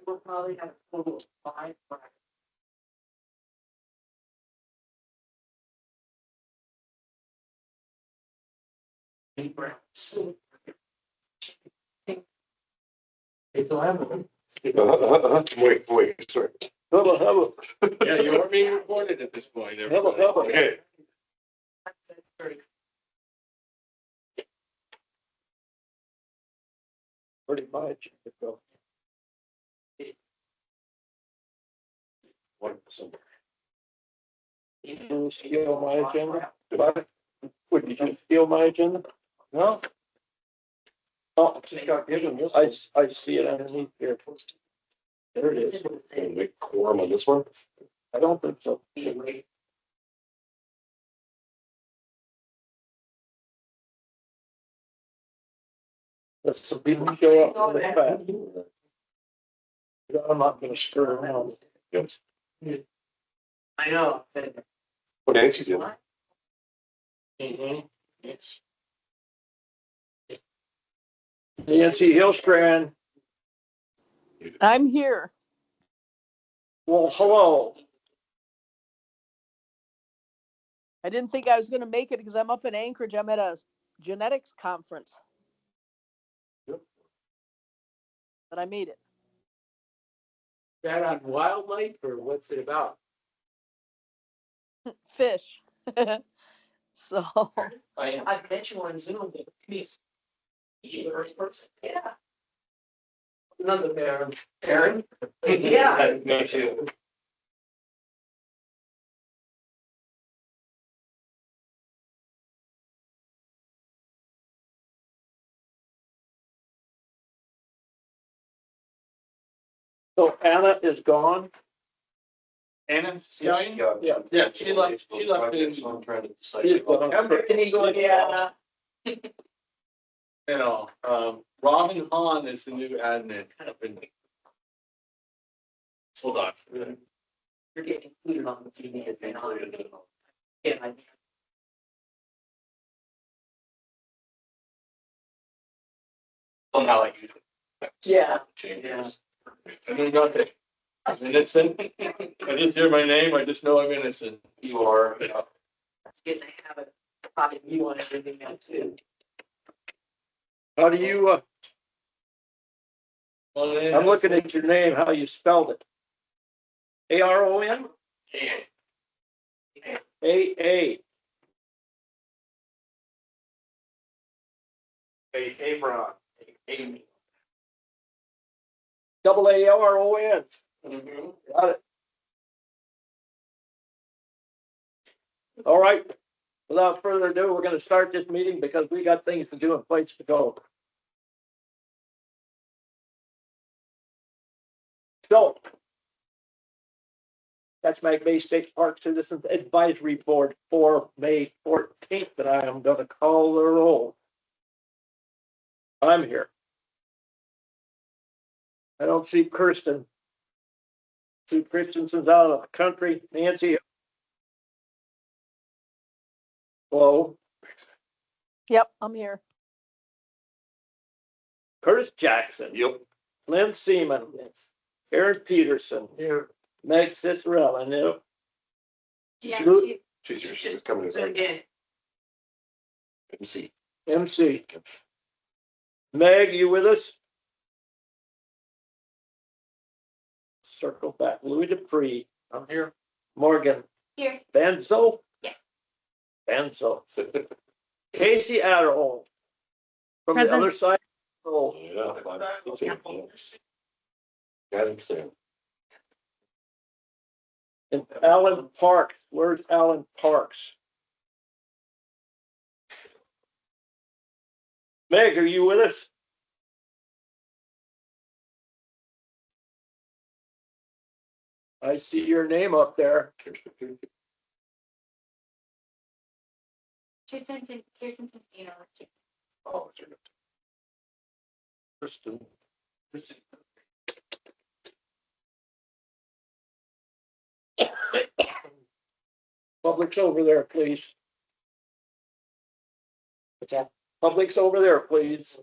we'll probably have a total of 5 brackets. Eight brackets. It's 11. Wait, sorry. Hubba. Yeah, you are being recorded at this point. Hubba, everybody. hubba. Okay. Pretty much. You steal my agenda? What, did you steal my agenda? No, Oh, just got given this. I see it underneath here. There it is. Make quorum on this one. I don't think so. Let's some people show up really fast. I'm not gonna screw around. I know. What Nancy's in? It's Nancy Hillstrand. I'm here. Well, hello. I didn't think I was going to make it because I'm up in Anchorage. I'm at a genetics conference. Yep. But I made it. that on wildlife or what's it about? Fish. So I met you on Zoom. He's the first person. Yeah. Another Aaron. Aaron? Yeah. Nice to meet you. So Anna is gone. Anna, Yeah. yeah, she left. She left in She's gone. September. And he goes, yeah. You know, Robin Hahn is the new admin. Hold on. You're getting included on the TV as they are. Yeah. Somehow I use it. Yeah. Changes. I know nothing. I'm innocent. I just hear my name. I just know I'm innocent. You are. Yeah. Getting to have a probably view on everything now too. How do you, I'm looking at your name, how you spelled it. Aron? A. Abron. Amy. Double Aron. Got it. All right. Without further ado, we're gonna start this meeting because we got things to do and places to go. So. That's my Bay State Park Citizens Advisory Board for May 14th that I am gonna call the roll. I'm here. I don't see Kirsten. Sue Christensen's out of the country. Nancy. Hello. yep, I'm here. Curtis Jackson. Yep. Lynn Seaman. Aaron Peterson. Here. Meg Cicerella. No. Yeah. She's here. She's coming So in. again, MC. MC. Meg, you with us? Circle back. Louis Dupree. I'm here. Morgan. here. Benzo? Yeah. Benzo. Casey Adderhold. From the Present. other side. Oh, Yeah. Got it soon. and Alan Parks. Where's Alan Parks? Meg, are you with us? I see your name up there. Kirsten, you know. Oh, turn it. Kristen. Public's over there, please. What's that? Public's over there, please.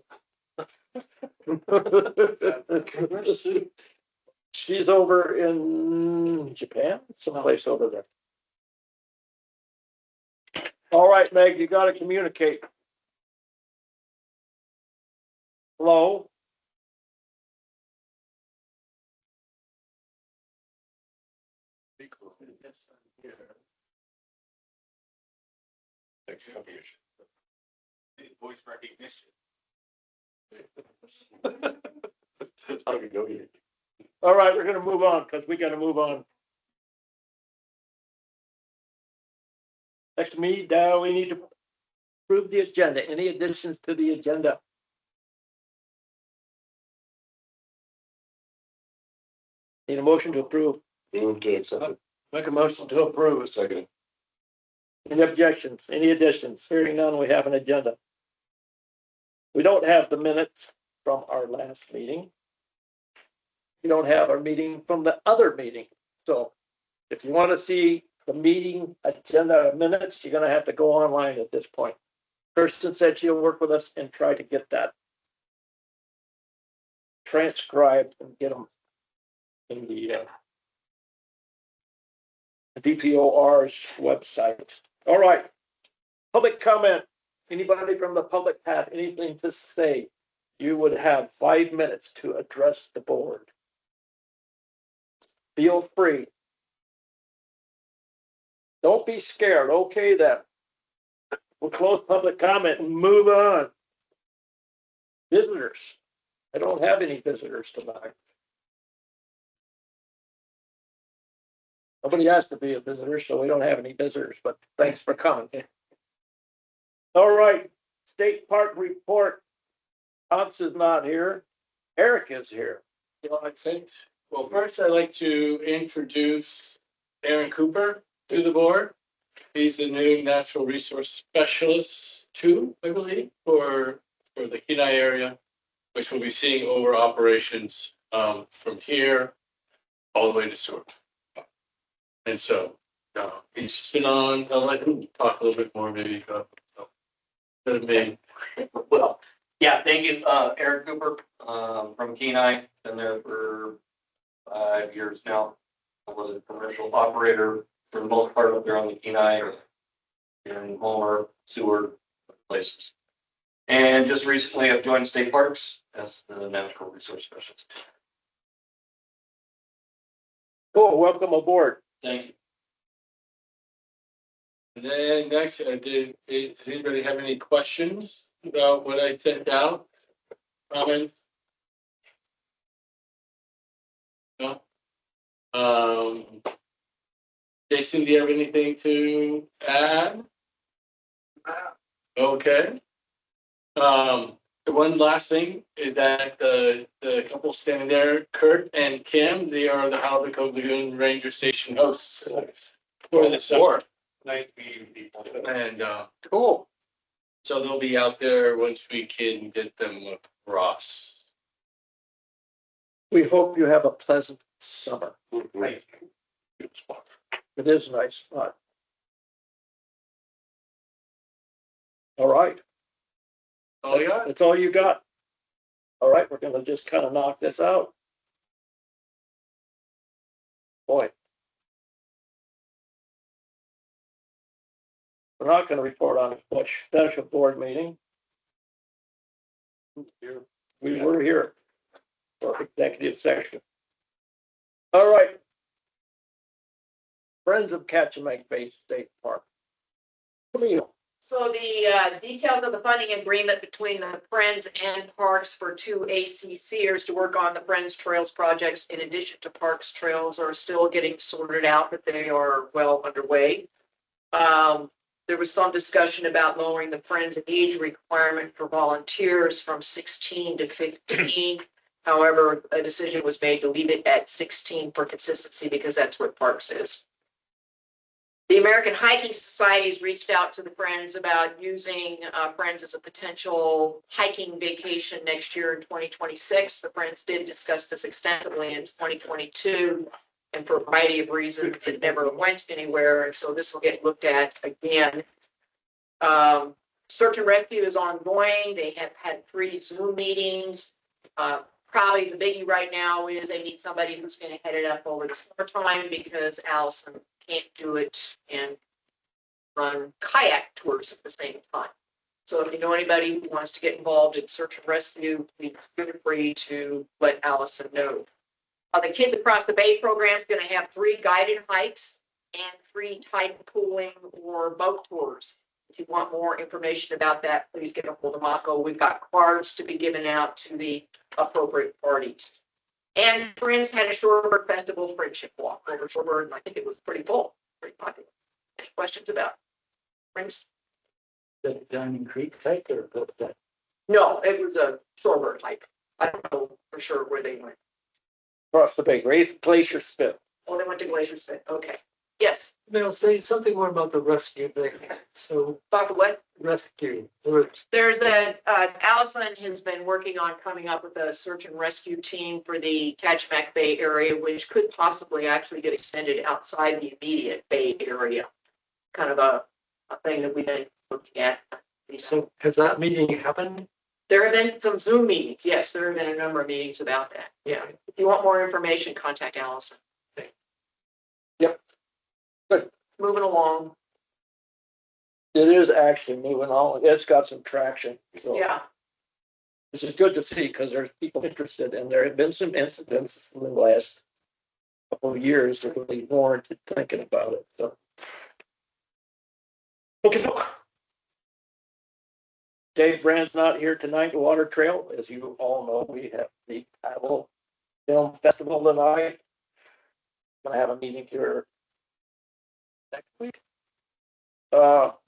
She's over in Japan, someplace over there. All right, Meg, you gotta communicate. Hello? Voice recognition. How do we go here? All right, we're gonna move on, because we gotta move on. Next to me, we need to approve the agenda. Any additions to the agenda? Need a motion to approve. Move to accept Make a motion to approve. it. Second. Any objections, any additions? Hearing none, we have an agenda. We don't have the minutes from our last meeting. We don't have our meeting from the other meeting. So if you want to see the meeting agenda minutes, you're gonna have to go online at this point. Kirsten said she'll work with us and try to get that transcribed and get them in the DPOR's website. All right. Public comment. Anybody from the public have anything to say? You would have 5 minutes to address the board. Feel free. Don't be scared. Okay, then. We'll close public comment and move on. Visitors. I don't have any visitors tonight. Nobody has to be a visitor, so we don't have any visitors, but thanks for coming. All right, state park report. Hans is not here. Eric is here. Well, first I'd like to introduce Aaron Cooper to the board. He's the new natural resource specialist too, I believe, for the Kenai area, which will be seeing over operations from here all the way to Seward. And so he's just been on. I'll let him talk a little bit more, maybe. Than me. Well, yeah, thank you, Eric Cooper, from Kenai, been there for 5 years now. I was a commercial operator for the most part up there on the Kenai, in Homer, Seward, places. And just recently I've joined State Parks as the natural resource specialist. Cool, welcome aboard. Thank you. And then next, does anybody have any questions about what I sent out? Comments? No? Jason, do you have anything to add? Okay. One last thing is that the couple standing there, Kurt and Kim, they are the Howard Cove Lagoon Ranger Station hosts for the summer. Nice meeting people. And Cool. so they'll be out there once we can get them across. We hope you have a pleasant summer. Thank It is a nice spot. All right, Oh, yeah. that's all you got. All right, we're gonna just kind of knock this out. Boy. We're not gonna report on a special board meeting. We were here for executive session. All right. Friends of Kachemak Bay State Park. Camille. So the details of the funding agreement between the Friends and Parks for 2 ACCers to work on the Friends Trails projects in addition to Parks Trails are still getting sorted out, but they are well underway. There was some discussion about lowering the Friends age requirement for volunteers from 16 to 15. However, a decision was made to leave it at 16 for consistency because that's what Parks is. The American Hiking Society has reached out to the Friends about using Friends as a potential hiking vacation next year in 2026. The Friends did discuss this extensively in 2022, and for a variety of reasons, it never went anywhere, and so this will get looked at again. Search and rescue is ongoing. They have had 3 Zoom meetings. probably the biggie right now is they need somebody who's gonna head it up over the summertime because Allison can't do it and run kayak tours at the same time. So if you know anybody who wants to get involved in search and rescue, please feel free to let Allison know. The Kids Across the Bay program is going to have 3 guided hikes and 3 tide pooling or boat tours. If you want more information about that, please get a hold of Mako. We've got cards to be given out to the appropriate parties. And Friends had a Shorebird Festival friendship walk over Shorebird, and I think it was pretty full, pretty popular. Any questions about Friends? The Diamond Creek hike or that? No, it was a Shorebird hike. I don't know for sure where they went. Across the bay, right? Glacier Spit. Oh, they went to Glacier Spit. Okay. Yes. They'll say something more about the rescue thing. So About the what? rescue, or There's Allison has been working on coming up with a search and rescue team for the Kachemak Bay area, which could possibly actually get extended outside the immediate Bay area. Kind of a thing that we've been looking at. so has that meeting happened? There have been some Zoom meetings. Yes, there have been a number of meetings about that. Yeah. If you want more information, contact Allison. Yep. Good. Moving along. It is actually moving on. It's got some traction. So Yeah. this is good to see because there's people interested and there have been some incidents in the last couple of years that really warranted thinking about it. So. Okay. Dave Brand's not here tonight, the Water Trail. As you all know, we have the Paddle Film Festival tonight. Gonna have a meeting here next week. Not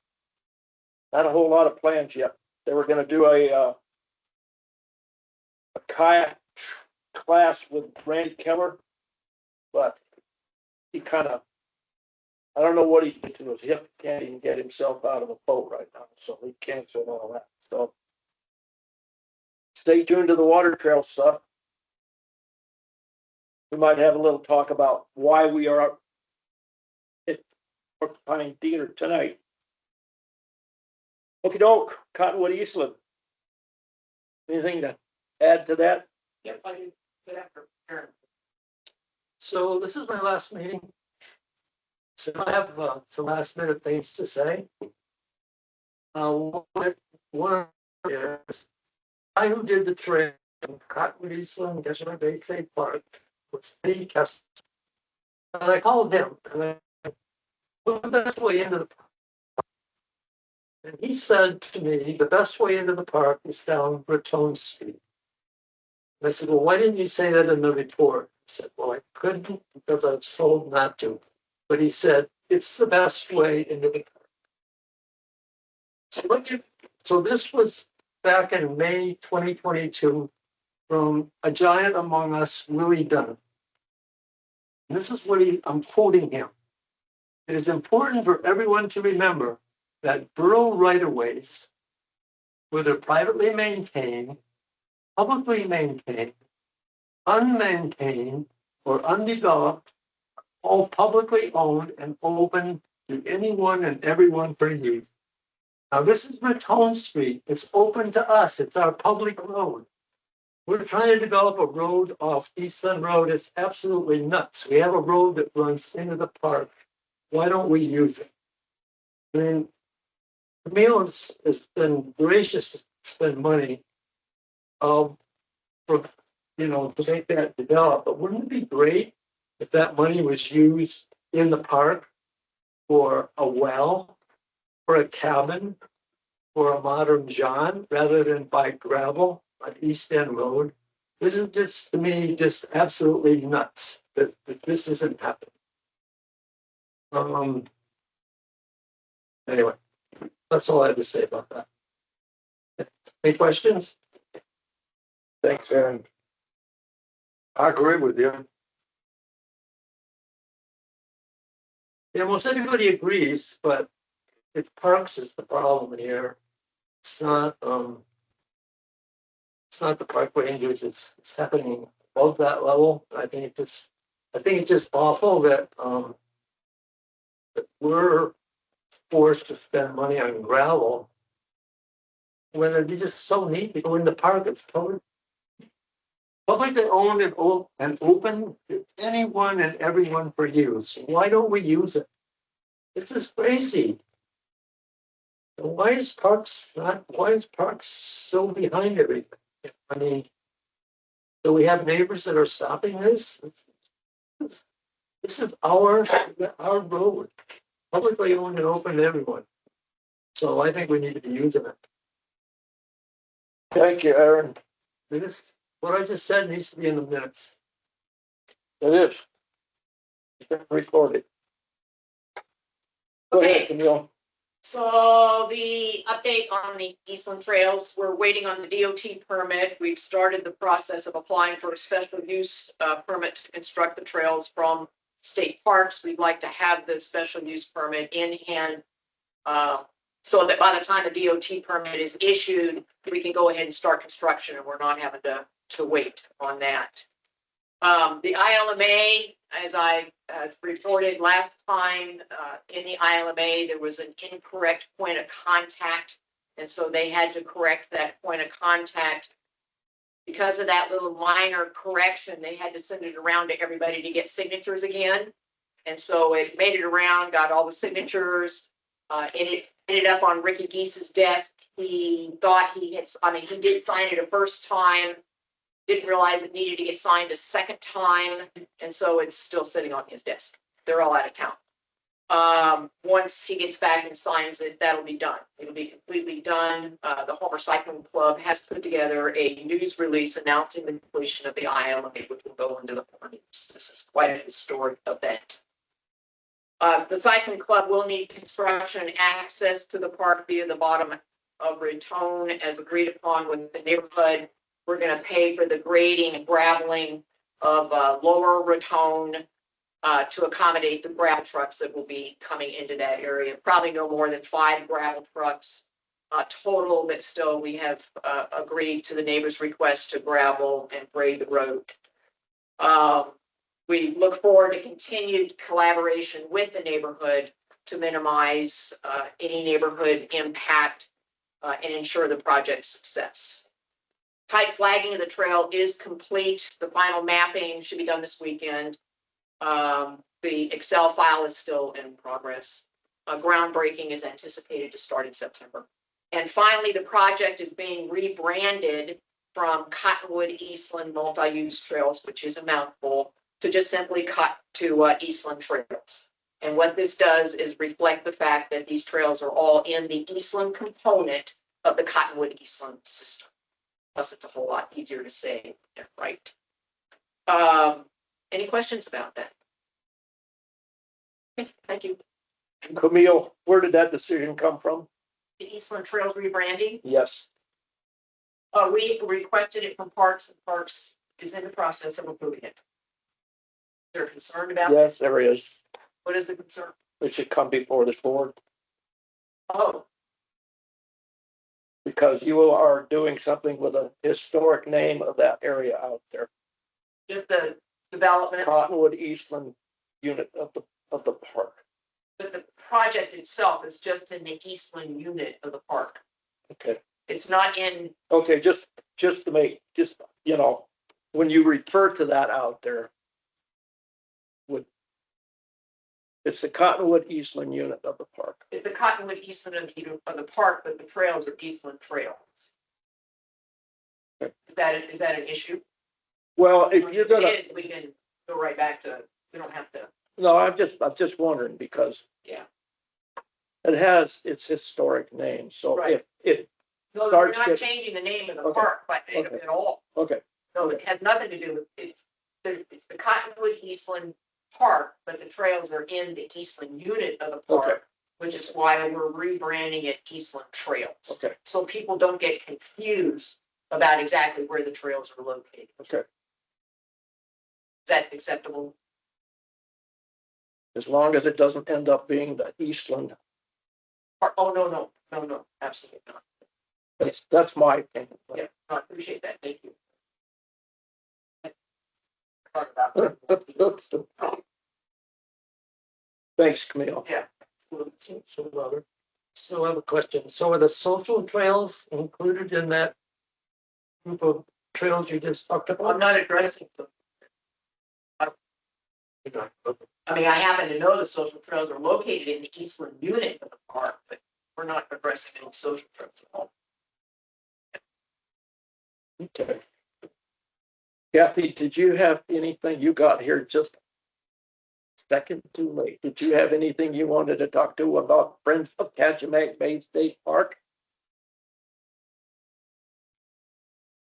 a whole lot of plans yet. They were gonna do a kayak class with Randy Keller, but he I don't know what he did to his hip, can't even get himself out of a boat right now, so he canceled all that, so. Stay tuned to the Water Trail stuff. We might have a little talk about why we are up at Porcupine Theater tonight. Okey doke, Cottonwood Eastland. Anything to add to that? Yep, I did. Good after. Aaron. So this is my last meeting. So I have some last minute things to say. One is, I who did the trail in Cottonwood Eastland, Kachemak Bay State Park, was Steve Kessler. And I called him, and I what's the best way into the park? And he said to me, the best way into the park is down Raton Street. And I said, well, why didn't you say that in the report? He said, well, I couldn't because I was told not to. But he said, it's the best way into the park. So this was back in May 2022 from a giant among us, Willie Dunn. This is what I'm quoting him. It is important for everyone to remember that borough right-of-ways, whether privately maintained, publicly maintained, unmaintained, or undeveloped, all publicly owned and open to anyone and everyone for use. Now, this is Raton Street. It's open to us. It's our public road. We're trying to develop a road off Eastland Road. It's absolutely nuts. We have a road that runs into the park. Why don't we use it? I mean, Camille has been gracious to spend money for, to make that develop. But wouldn't it be great if that money was used in the park for a well, for a cabin, for a modern John, rather than buy gravel on East End Road? This is just, to me, just absolutely nuts that this isn't happening. Anyway, that's all I have to say about that. Any questions? Thanks, Aaron. I agree with you. Yeah, most everybody agrees, but it's parks is the problem here. It's not the park rangers, it's happening above that level. I think it's just awful that that we're forced to spend money on gravel when it'd be just so neat to go in the park. It's totally publicly owned and open to anyone and everyone for use. Why don't we use it? This is crazy. And why is Parks so behind everything? I mean, do we have neighbors that are stopping this? This is our road, publicly owned and open to everyone. So I think we need to be using it. Thank you, Aaron. This, what I just said needs to be in the minutes. It is. It's been recorded. Go ahead, Camille. So the update on the Eastland Trails, we're waiting on the DOT permit. We've started the process of applying for a special use permit to construct the trails from state parks. We'd like to have the special use permit in hand so that by the time the DOT permit is issued, we can go ahead and start construction and we're not having to wait on that. The ILMA, as I reported last time, in the ILMA, there was an incorrect point of contact. And so they had to correct that point of contact. Because of that little minor correction, they had to send it around to everybody to get signatures again. And so it made it around, got all the signatures. It ended up on Ricky Geese's desk. He thought he did sign it a first time. Didn't realize it needed to get signed a second time, and so it's still sitting on his desk. They're all out of town. Once he gets back and signs it, that'll be done. It'll be completely done. The Homer Cycling Club has put together a news release announcing the completion of the ILMA, which will go into the news. This is quite a historic event. The cycling club will need construction access to the park via the bottom of Raton as agreed upon with the neighborhood. We're going to pay for the grading and graveling of lower Raton to accommodate the gravel trucks that will be coming into that area. Probably no more than 5 gravel trucks total, but still we have agreed to the neighbor's request to gravel and grade the road. We look forward to continued collaboration with the neighborhood to minimize any neighborhood impact and ensure the project's success. Type flagging of the trail is complete. The final mapping should be done this weekend. The Excel file is still in progress. Groundbreaking is anticipated to start in September. And finally, the project is being rebranded from Cottonwood Eastland Multi-Use Trails, which is a mouthful, to just simply Eastland Trails. And what this does is reflect the fact that these trails are all in the Eastland component of the Cottonwood Eastland system. Plus, it's a whole lot easier to say, right? Any questions about that? Okay, thank you. Camille, where did that decision come from? The Eastland Trails rebranding, Yes. we requested it from Parks, and Parks is in the process of approving it. They're concerned about it. Yes, there is. What is the concern? It should come before this board Oh, because you are doing something with a historic name of that area out there. just the development, Cottonwood Eastland unit of the park. but the project itself is just in the Eastland unit of the park. Okay. It's not in, Okay, just to make, when you refer to that out there, it's the Cottonwood Eastland unit of the park. it's the Cottonwood Eastland of the park, but the trails are Eastland trails. Okay. Is that an issue? Well, if you're gonna, It is, we can go right back to, we don't have to, no, I'm just wondering because yeah. it has its historic name, so Right. if No, we're starts not to- changing the name of the Okay. park, but Okay. at all. okay, So it has nothing to do with, it's the Cottonwood Eastland Park, but the trails are in the Eastland unit of the Okay. park, which is why we're rebranding it Eastland Trails. okay, So people don't get confused about exactly where the trails are located. okay. Is that acceptable? As long as it doesn't end up being the Eastland, Oh, no, absolutely not. that's my opinion. Yeah, no, I appreciate that. Thank you. Thought about that. Thanks, Camille. So, Robert, so I have a question. So are the social trails included in that group of trails you just talked I'm about? not addressing them. I mean, I happen to know the social trails are located in the eastern unit of the park, but we're not addressing any social trails at all. Okay. Kathy, did you have anything you got here just second too late? Did you have anything you wanted to talk to about Friends of Kachemak Bay State Park?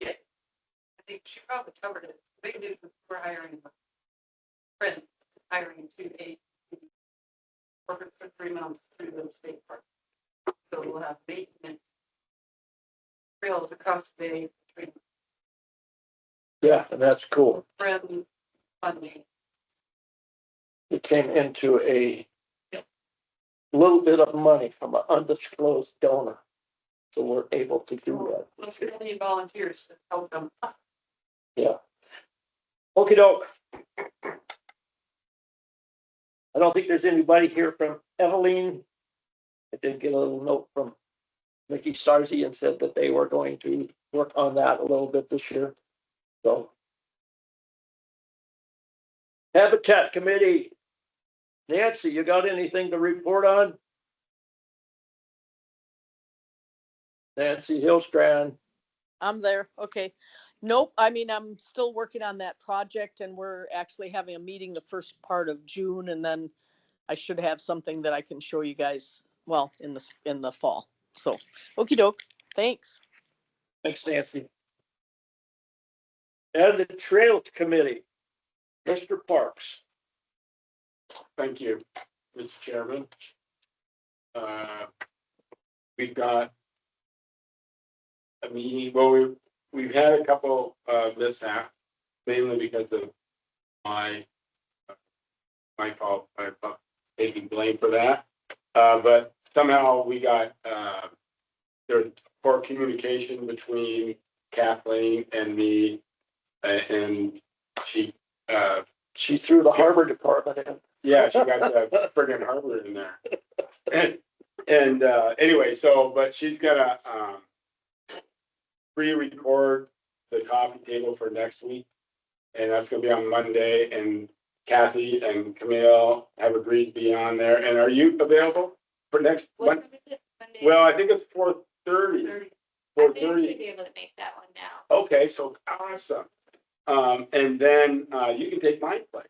I think she probably covered it. Big news is we're hiring a friend, hiring 2 days. Working for 3 months through the state park. So we'll have maintenance. Trails across the bay, between Yeah, and that's cool. friend funding. It came into a little bit of money from an undisclosed donor. So we're able to do that. Let's get any volunteers to help them. Yeah. Okey doke. I don't think there's anybody here from Eveline. I did get a little note from Mickey Sarzi and said that they were going to work on that a little bit this year. So. Habitat Committee. Nancy, you got anything to report on? Nancy Hillstrand. I'm there. Okay. Nope. I mean, I'm still working on that project and we're actually having a meeting the first part of June and then I should have something that I can show you guys, well, in the fall. So, okey doke. Thanks. Thanks, Nancy. And the Trails Committee, Mr. Parks. Thank you, Mr. Chairman. We've got a meeting, well, we've had a couple of mishaps, mainly because of my fault, I'm taking blame for that. But somehow we got, there was poor communication between Kathleen and me, and she threw the Harbor Department in. yeah, she got the friggin' harbor in there. And anyway, but she's gonna pre-record the coffee table for next week. And that's gonna be on Monday, and Kathy and Camille have agreed to be on there. And are you available for next What Monday? time is it? Monday? Well, I think it's 4:30. I 4:30. should be able to make that one now. Okay, so awesome. And then you can take my place.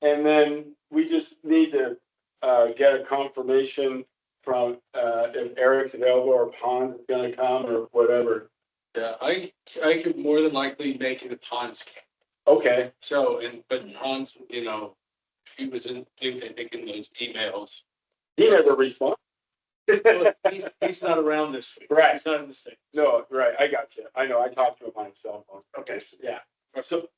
And then we just need to get a confirmation from if Eric's available or Pons is gonna come or whatever. Yeah, I could more than likely make it a Ponds camp. Okay, So, but Hans, you know, he was I think in those emails. he never responds. Well, he's not around this week. Right. He's not in the state. No, right, I got you. I know, I talked to him on his cell phone. Okay. Yeah, so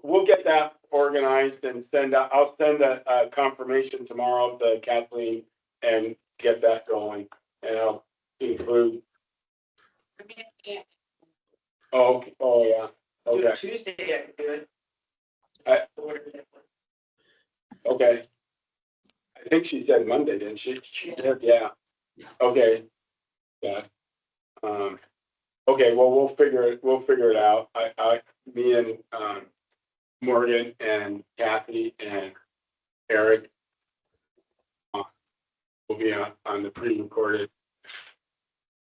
we'll get that organized and I'll send a confirmation tomorrow to Kathleen and get that going. And I'll include, oh, yeah, Do okay, it Tuesday, I can do it. I- okay. I think she said Monday, didn't she? She did. Yeah, okay. Yeah. Okay, well, we'll figure it out. Me and, Morgan and Kathy and Eric will be on the pre-recorded.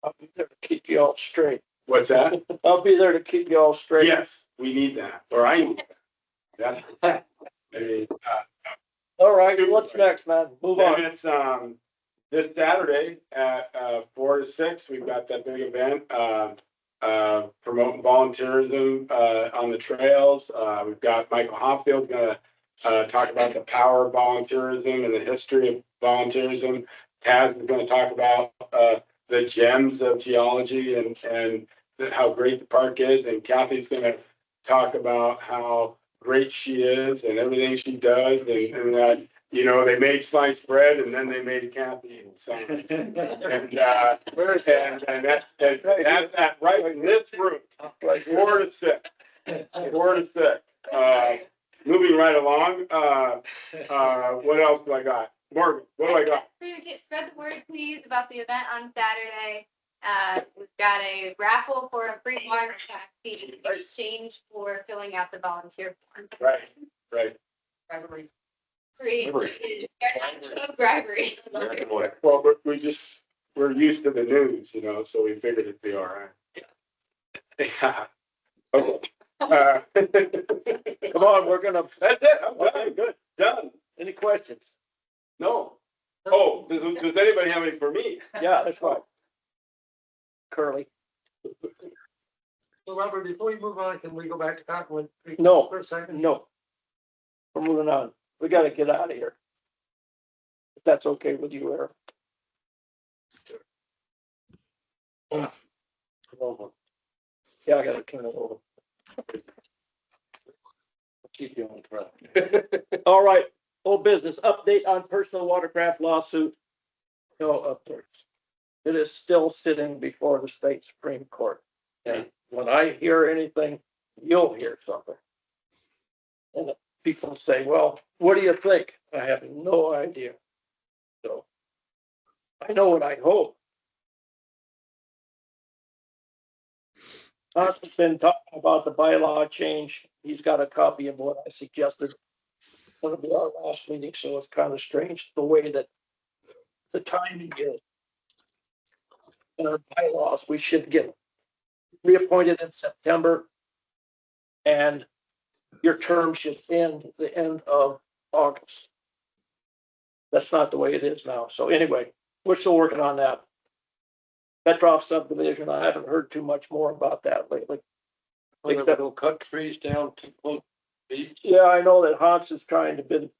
I'll be there to keep you all straight. What's that? I'll be there to keep you all straight. Yes, we need that, or I need that. That's, I mean, All right, what's next, man? Move then on. it's, this Saturday at, 4 to 6, we've got that big event, promoting volunteerism, on the trails. We've got Michael Hoffield's gonna, talk about the power of volunteerism and the history of volunteerism. Taz is gonna talk about, the gems of geology and how great the park is. And Kathy's gonna talk about how great she is and everything she does and that, you know, they made sliced bread and then they made Kathy and sons. And that's at right in this room, 4 to 6. 4 to 6. Moving right along, what else do I got? Morgan, what do I got? Spread the word, please, about the event on Saturday. We've got a raffle for a free water taxi in exchange for filling out the volunteer form. Right, right. Free. No bribery. Well, we're used to the news, you know, so we figured it'd be all right. Yeah. Okay. Come on, we're gonna, That's it, I'm okay, done, good. done. Any questions? No. Oh, does anybody have any for me? Yeah, that's right. Curly. So Robert, before we move on, can we go back to Cottonwood Creek No. for a second? No. We're moving on. We gotta get out of here. If that's okay with you, Eric. Yeah, I gotta turn it over. Keep you on track. All right, old business, update on personal watercraft lawsuit. No updates. It is still sitting before the state Supreme Court. And when I hear anything, you'll hear something. And people say, well, what do you think? I have no idea. So I know what I hope. I've been talking about the bylaw change. He's got a copy of what I suggested. It'll be our last meeting, so it's kind of strange the way that the timing is. In our bylaws, we should get reappointed in September. And your term should end the end of August. That's not the way it is now. So anyway, we're still working on that. Petrov subdivision, I haven't heard too much more about that lately. They'll cut trees down to close the beach. Yeah, I know that Hans is trying to been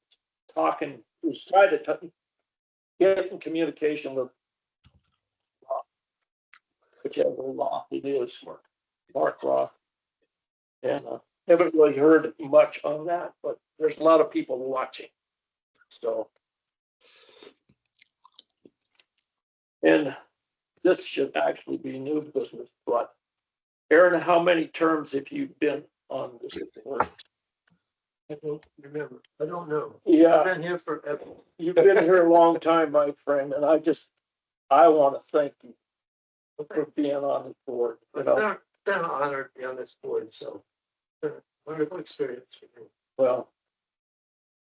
talking, he's trying to get in communication with whichever law it is, Mark Roth. And haven't really heard much on that, but there's a lot of people watching. So. And this should actually be new business, but Aaron, how many terms have you been on this board? I don't remember. I don't know. Yeah, I've been here forever. you've been here a long time, my friend, and I want to thank you for being on the board. You It's know, been an honor to be on this board, so wonderful experience for me. well,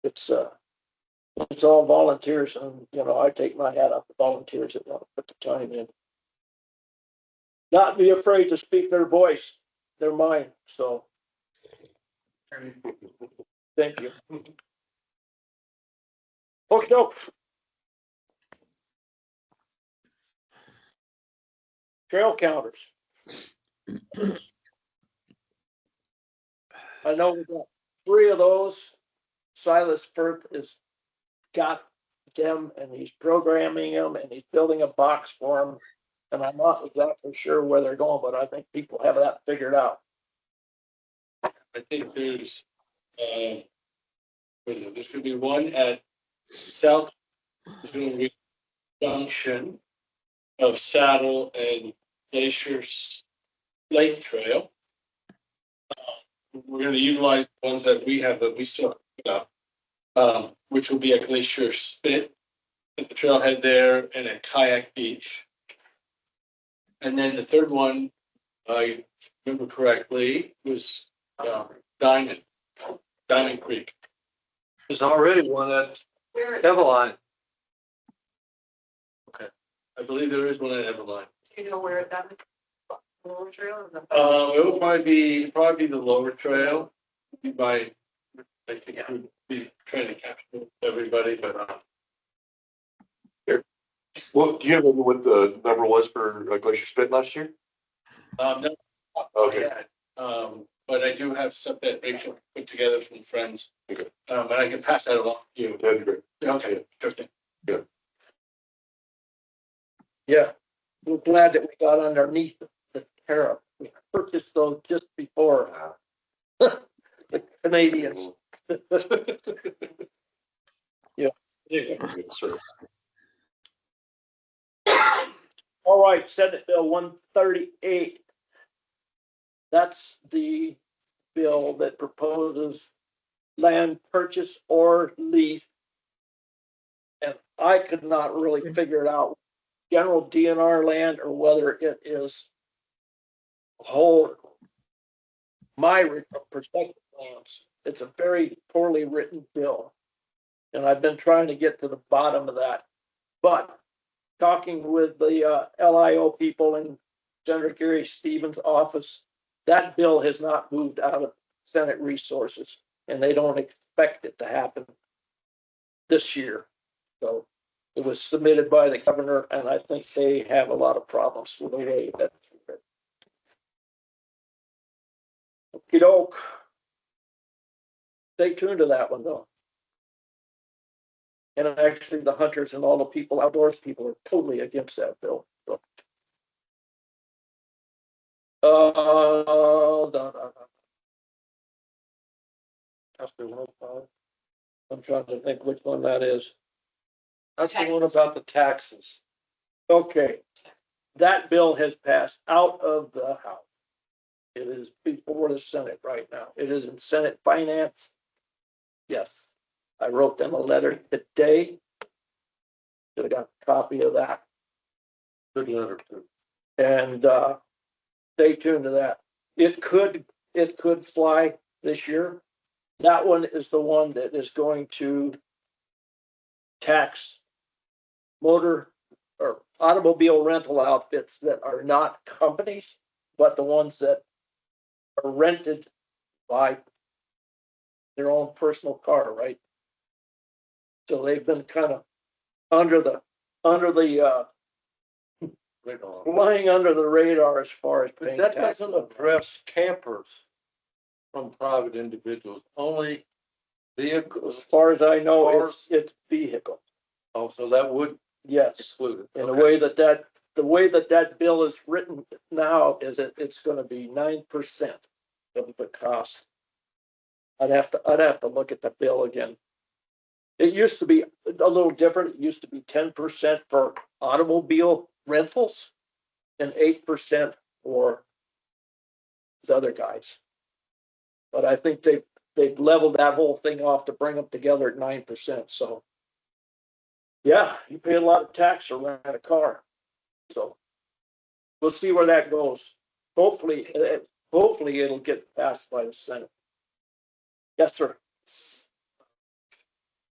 it's all volunteers, and you know, I take my hat off to volunteers that want to put the time in. Not be afraid to speak their voice, their mind. So, thank you. Okay, no. Trail counters. I know we got 3 of those. Silas Firth has got them and he's programming them and he's building a box for them. And I'm not exactly sure where they're going, but I think people have that figured out. I think there's could be one at South Junction of Saddle and Glacier Lake Trail. We're gonna utilize the ones that we have, that we still have, which will be at Glacier Spit, at the trailhead there, and at Kayak Beach. And then the third one, I remember correctly, was Diamond Creek. There's already one at Eveline. I believe there is one at Everline. Do you know where it's at? Lower trail or the? It will probably be the lower trail. I think we'd be trying to capture everybody, but Well, do you remember what the number was for Glacier Spit last year? no. Okay. But I do have stuff that Rachel put together from friends. Okay. And I can pass that along to you. That'd be great. Okay, interesting. Yeah, we're glad that we got underneath the tariff. We purchased those just before the Canadians. Yeah. Sure. All right, Senate Bill 138. That's the bill that proposes land purchase or lease. And I could not really figure it out general DNR land or whether it is whole protected lands. It's a very poorly written bill. And I've been trying to get to the bottom of that. But talking with the LIO people in Senator Gary Stevens' office, that bill has not moved out of Senate resources, and they don't expect it to happen this year. So it was submitted by the governor, and I think they have a lot of problems with the way that's written. Okey-doke. Stay tuned to that one though. And actually, the hunters and all the people, outdoors people, are totally against that bill. So. That's the 105. I'm trying to think which one that is. That's the one about the taxes. Okay, that bill has passed out of the House. It is before the Senate right now. It is in Senate Finance. Yes, I wrote them a letter today. Should have got a copy of that. Good letter too. And stay tuned to that. It could fly this year. That one is the one that is going to tax motor or automobile rental outfits that are not companies, but the ones that are rented by their own personal car, right? So they've been kind of under the flying under the radar as far as But paying that taxes. doesn't address campers from private individuals, only vehicles. As far as I know, Cars. it's vehicle. Oh, so that would Yes, exclude it. and Okay. the way that bill is written now is that it's gonna be 9% of the cost. I'd have to look at the bill again. It used to be a little different. It used to be 10% for automobile rentals and 8% for the other guys. But I think they've leveled that whole thing off to bring them together at 9%, so. Yeah, you pay a lot of tax to rent a car, so. We'll see where that goes. Hopefully it'll get passed by the Senate. Yes, sir.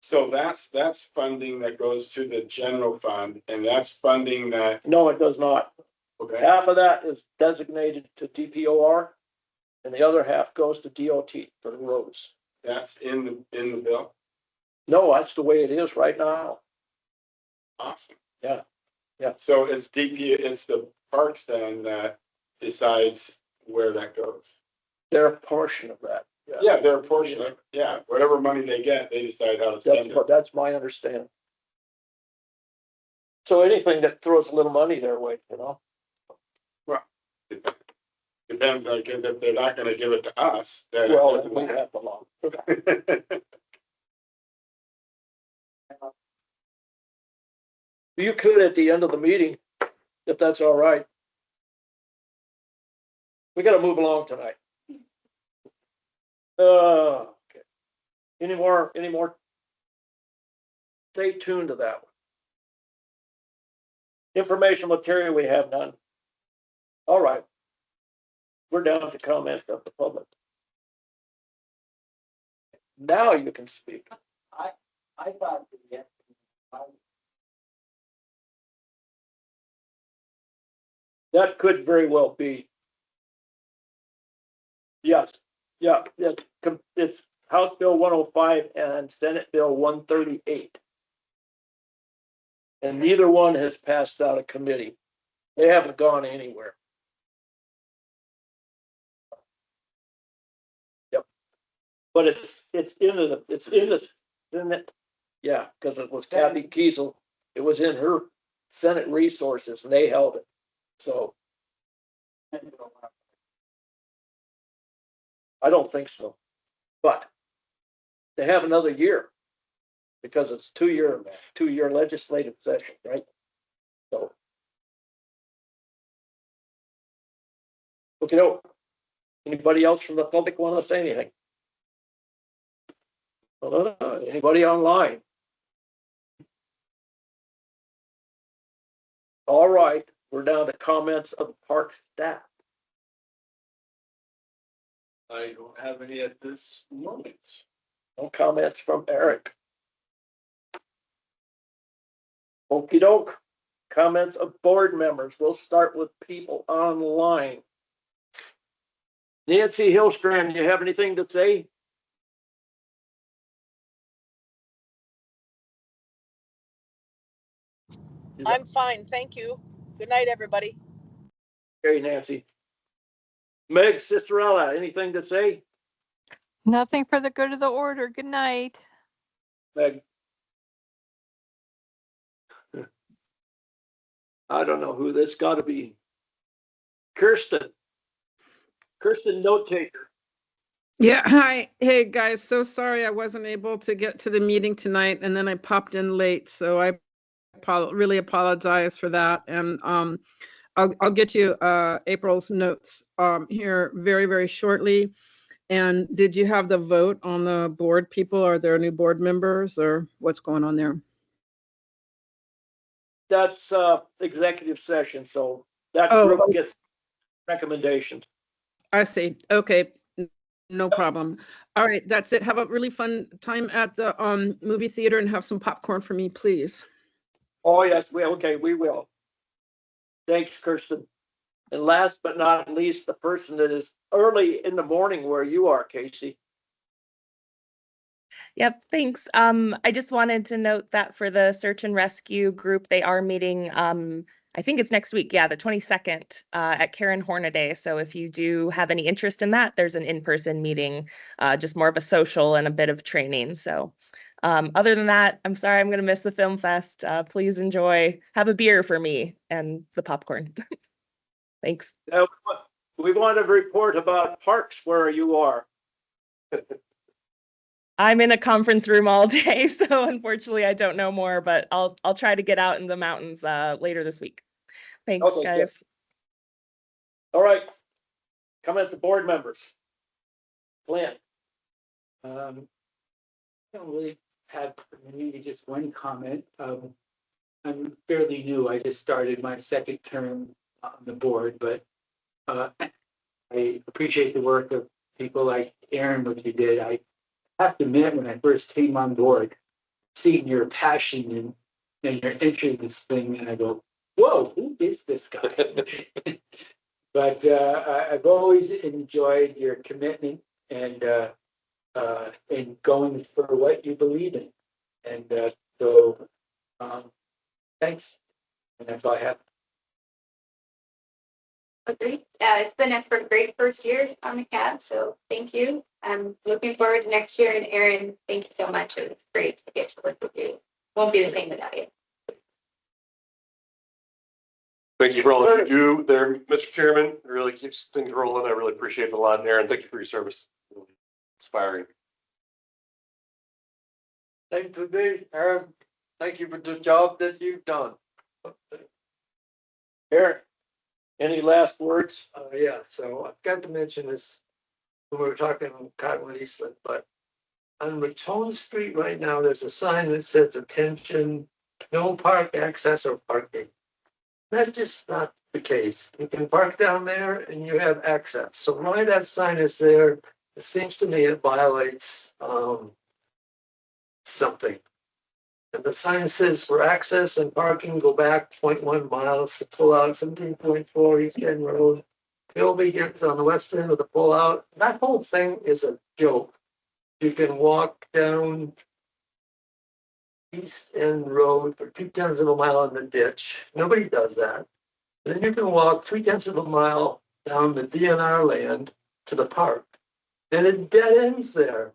So that's funding that goes to the general fund, and that's funding that, No, it does not. okay, Half of that is designated to DPOR, and the other half goes to DOT for the roads. that's in the bill. No, that's the way it is right now. Awesome. Yeah, yeah. So it's it's the parks then that decides where that goes. Their portion of that. Yeah, they're a portion of it. Yeah, whatever money they get, they decide how to spend it. That's my understanding. So anything that throws a little money their way, you know? Depends, like, if they're not gonna give it to us, then. it Well, doesn't we matter. have the law. You could at the end of the meeting, if that's all right. We gotta move along tonight. Okay. Any more? Stay tuned to that one. Information material, we have none. All right. We're down to comments of the public. Now you can speak. I thought. That could very well be. Yes, yeah, it's House Bill 105 and Senate Bill 138. And neither one has passed out of committee. They haven't gone anywhere. Yep. But it's in it. Yeah, because it was Kathy Kiesel. It was in her Senate resources and they held it. So. I don't think so, but they have another year because it's two-year legislative session, right? So. Okay, anybody else from the public want to say anything? Anybody online? All right, we're down to comments of park staff. I don't have any at this moment. No comments from Eric. Okey doke. Comments of board members. We'll start with people online. Nancy Hillstrand, you have anything to say? I'm fine, thank you. Good night, everybody. Okay, Nancy. Meg Cisterella, anything to say? Nothing for the good of the order. Good night. Meg? I don't know who this got to be. Kirsten, note taker. Yeah, hi. Hey, guys. So sorry I wasn't able to get to the meeting tonight and then I popped in late. So I really apologize for that. And I'll get you April's notes here very, very shortly. And did you have the vote on the board people? Are there new board members or what's going on there? That's executive session, so that Oh, group gets recommendations. I see. Okay. No problem. All right, that's it. Have a really fun time at the movie theater and have some popcorn for me, please. Oh, yes, we will. Thanks, Kirsten. And last but not least, the person that is early in the morning where you are, Casey. Yep, thanks. I just wanted to note that for the search and rescue group, they are meeting, I think it's next week, yeah, the 22nd, at Karen Hornaday. So if you do have any interest in that, there's an in-person meeting, just more of a social and a bit of training. So other than that, I'm sorry, I'm gonna miss the film fest. Please enjoy, have a beer for me and the popcorn. Thanks. We want to report about parks where you are. I'm in a conference room all day, so unfortunately I don't know more, but I'll try to get out in the mountains later this week. Thanks, Okay, guys. All right. Comments to board members. Glenn. I don't really have maybe just one comment. I'm fairly new. I just started my second term on the board, but I appreciate the work of people like Aaron, what you did. I have to admit, when I first came on board, seeing your passion and your interest in this thing, and I go, whoa, who is this guy? But I've always enjoyed your commitment and going for what you believe in. And so thanks. And that's all I have. Great. It's been a great first year on the CAB, so thank you. I'm looking forward to next year. And Erin, thank you so much. It was great to get to work with you. Won't be the same without you. Thank you for all that you do there, Mr. Chairman. It really keeps things rolling. I really appreciate it a lot. And Aaron, thank you for your service. Really inspiring. Thank you, Dave. Aaron, thank you for the job that you've done. Eric, any last words? Yeah, so I've got to mention this when we were talking about Cottonwood Eastland, but on Matone Street right now, there's a sign that says attention, no park access or parking. That's just not the case. You can park down there and you have access. So why that sign is there, it seems to me it violates something. And the sign says for access and parking, go back 0.1 miles to pull out 17.4 East End Road. Philby gets on the west end of the pull out. That whole thing is a joke. You can walk down East End Road for 0.2 of a mile in the ditch. Nobody does that. And then you can walk 0.3 of a mile down the DNR land to the park. And it dead ends there.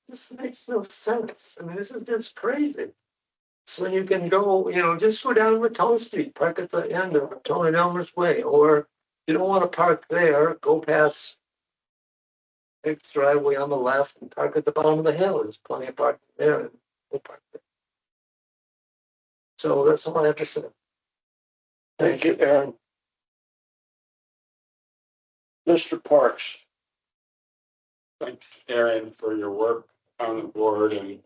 This makes no sense. I mean, this is just crazy. It's when you can go, just go down Matone Street, park at the end of Matone and Elmer's Way, or you don't want to park there, go past big driveway on the left and park at the bottom of the hill. There's plenty of parking there, and we'll park there. So that's all I have to say. Thank you, Aaron. Mr. Parks. Thanks, Aaron, for your work on the board and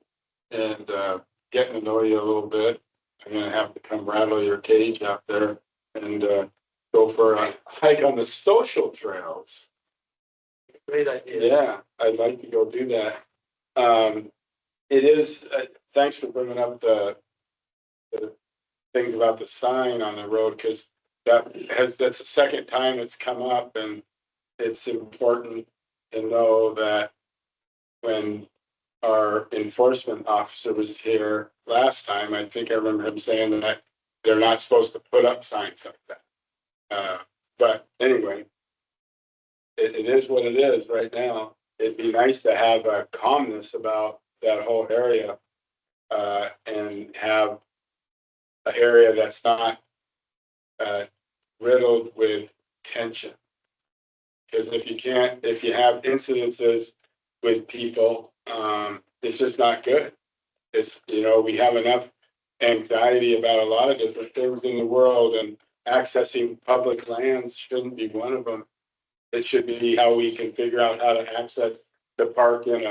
getting to know you a little bit. I'm gonna have to come rattle your cage out there and, go for a hike on the social trails. Great idea. Yeah, I'd like to go do that. It is, thanks for bringing up the things about the sign on the road, because that's the second time it's come up, and it's important to know that when our enforcement officer was here last time, I think I remember him saying that they're not supposed to put up signs like that. But anyway, it is what it is right now. It'd be nice to have a calmness about that whole area, and have an area that's not riddled with tension. Because if you have incidences with people, it's just not good. It's, we have enough anxiety about a lot of different things in the world, and accessing public lands shouldn't be one of them. It should be how we can figure out how to access the park in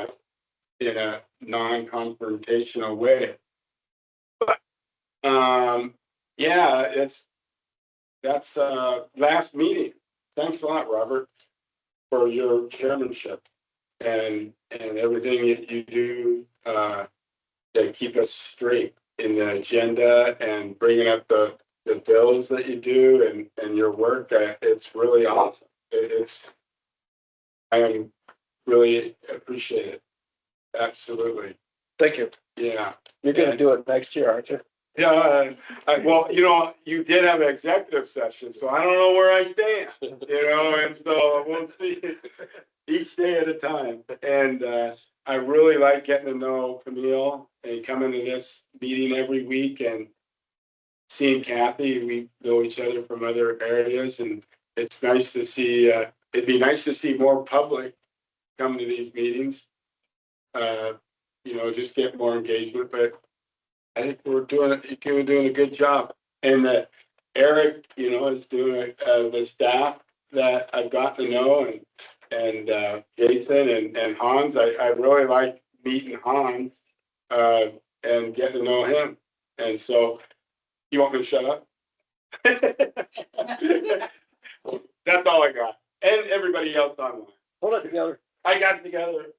a non-confrontational way. But, yeah, that's last meeting. Thanks a lot, Robert, for your chairmanship and everything that you do to keep us straight in the agenda and bringing up the bills that you do and your work. It's really awesome. I am really appreciate it. Absolutely. Thank you. Yeah. You're gonna do it next year, aren't you? Yeah, well, you did have an executive session, so I don't know where I stand, and so we'll see each day at a time. And I really like getting to know Camille and coming to this meeting every week and seeing Kathy. We know each other from other areas, and it's nice to see, it'd be nice to see more public come to these meetings. Just get more engagement, but I think we're doing a good job. And that Eric, is doing the staff that I've gotten to know, and Jason and Hans. I really like meeting Hans and getting to know him. And so, you want me to shut up? That's all I got. And everybody else online. Hold it together. I got it together.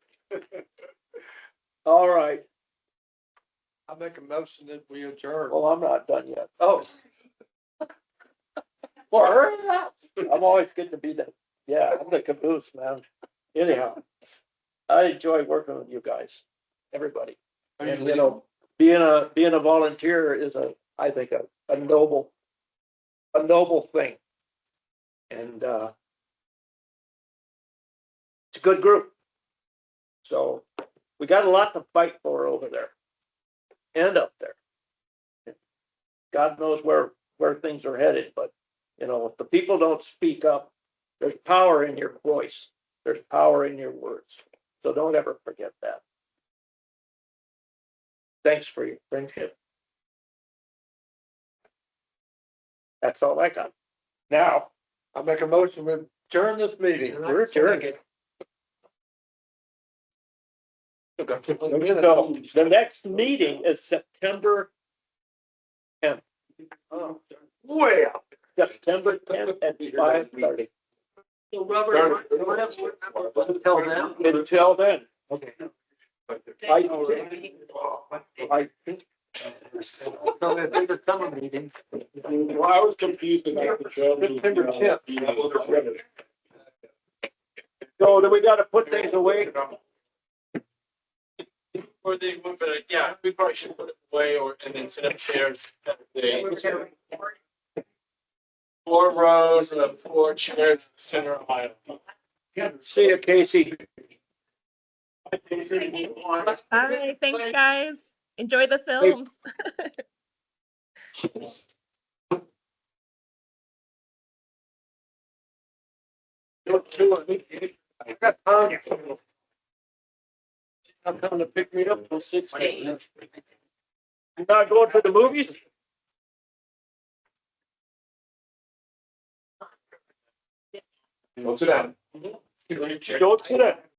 All right. I make a motion that we adjourn. Well, I'm not done yet. Oh. Well, hurry it up. I'm always good to be I'm the caboose, man. Anyhow, I enjoy working with you guys, everybody. And, being a volunteer is I think a noble thing. And, it's a good group. So we got a lot to fight for over there and up there. God knows where things are headed, but if the people don't speak up, there's power in your voice. There's power in your words. So don't ever forget that. Thanks for your friendship. That's all I got. Now, I make a motion to adjourn this meeting. we're adjourned. So the next meeting is September 10th. Way up. September 10th at 5:30. So Robert, until then. Until then. Okay. I think. So they think it's summer meeting. Well, I was confused about the trail. September 10th. So then we gotta put things away. Or they, but yeah, we probably should put it away and then set up chairs. Four rows of 4 chairs, center aisle. See you, Casey. Hi, thanks, guys. Enjoy the films. I'm coming to pick me up till 16. You're not going to the movies? Don't sit down. Don't sit down.